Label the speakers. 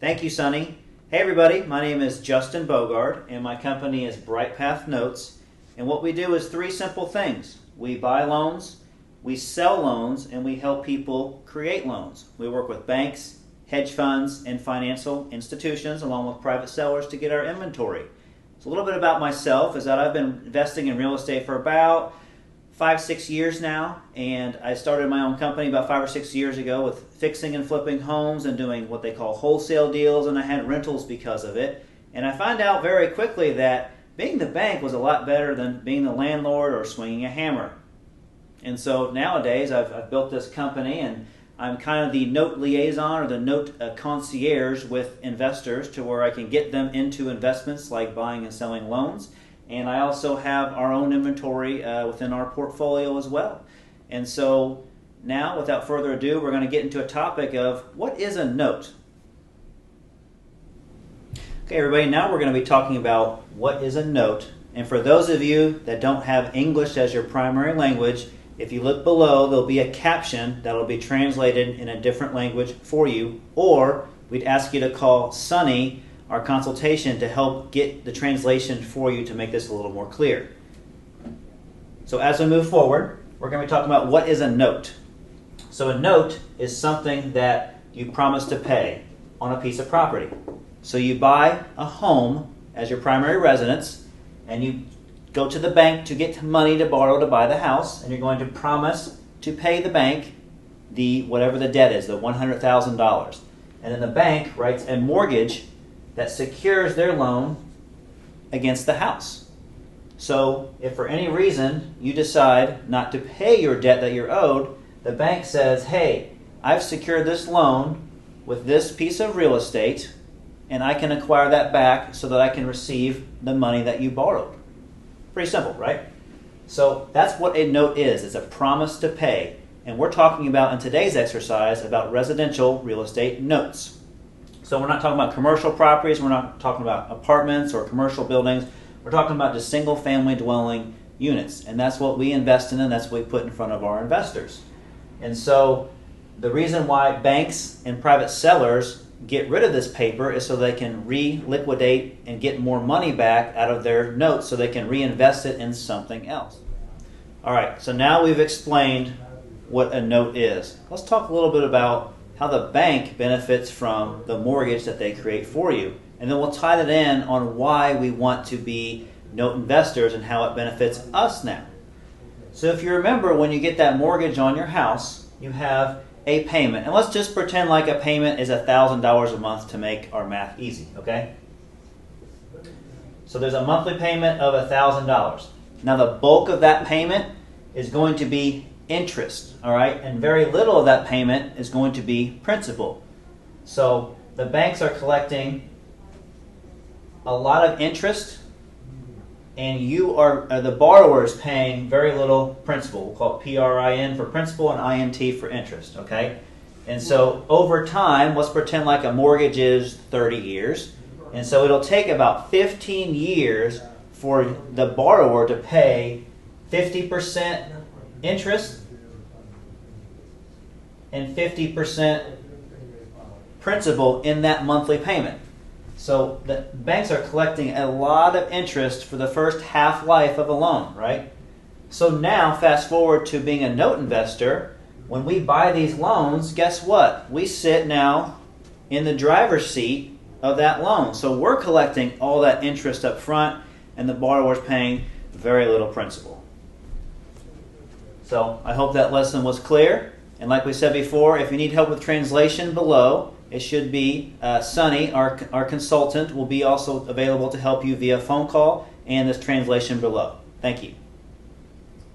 Speaker 1: Thank you, Sonny. Hey everybody, my name is Justin Bogard and my company is BrightPath Notes. And what we do is three simple things. We buy loans, we sell loans, and we help people create loans. We work with banks, hedge funds, and financial institutions along with private sellers to get our inventory. So a little bit about myself is that I've been investing in real estate for about 5-6 years now, and I started my own company about 5 or 6 years ago with fixing and flipping homes and doing what they call wholesale deals, and I had rentals because of it. And I found out very quickly that being the bank was a lot better than being the landlord or swinging a hammer. And so nowadays I've built this company, and I'm kind of the note liaison or the note concierge with investors to where I can get them into investments like buying and selling loans. And I also have our own inventory within our portfolio as well. And so now, without further ado, we're going to get into a topic of what is a note. Okay, everybody, now we're going to be talking about what is a note. And for those of you that don't have English as your primary language, if you look below, there'll be a caption that will be translated in a different language for you, or we'd ask you to call Sonny, our consultation, to help get the translation for you to make this a little more clear. So as we move forward, we're going to be talking about what is a note. So a note is something that you promise to pay on a piece of property. So you buy a home as your primary residence, and you go to the bank to get money to borrow to buy the house, and you're going to promise to pay the bank whatever the debt is, the $100,000. And then the bank writes a mortgage that secures their loan against the house. So if for any reason you decide not to pay your debt that you're owed, the bank says, hey, I've secured this loan with this piece of real estate, and I can acquire that back so that I can receive the money that you borrowed. Pretty simple, right? So that's what a note is. It's a promise to pay. And we're talking about, in today's exercise, about residential real estate notes. So we're not talking about commercial properties, we're not talking about apartments or commercial buildings, we're talking about just single family dwelling units. And that's what we invest in, and that's what we put in front of our investors. And so the reason why banks and private sellers get rid of this paper is so they can re-liquidate and get more money back out of their notes so they can reinvest it in something else. All right, so now we've explained what a note is. Let's talk a little bit about how the bank benefits from the mortgage that they create for you. And then we'll tie that in on why we want to be note investors and how it benefits us now. So if you remember, when you get that mortgage on your house, you have a payment. And let's just pretend like a payment is $1,000 a month to make our math easy, okay? So there's a monthly payment of $1,000. Now the bulk of that payment is going to be interest, all right? And very little of that payment is going to be principal. So the banks are collecting a lot of interest, and you are the borrower is paying very little principal. We'll call it PRIN for principal and INT for interest, okay? And so over time, let's pretend like a mortgage is 30 years. And so it'll take about 15 years for the borrower to pay 50% interest and 50% principal in that monthly payment. So the banks are collecting a lot of interest for the first half-life of a loan, right? So now, fast forward to being a note investor, when we buy these loans, guess what? We sit now in the driver's seat of that loan. So we're collecting all that interest up front, and the borrower's paying very little principal. So I hope that lesson was clear. And like we said before, if you need help with translation below, it should be Sonny, our consultant, will be also available to help you via phone call and this translation below. Thank you.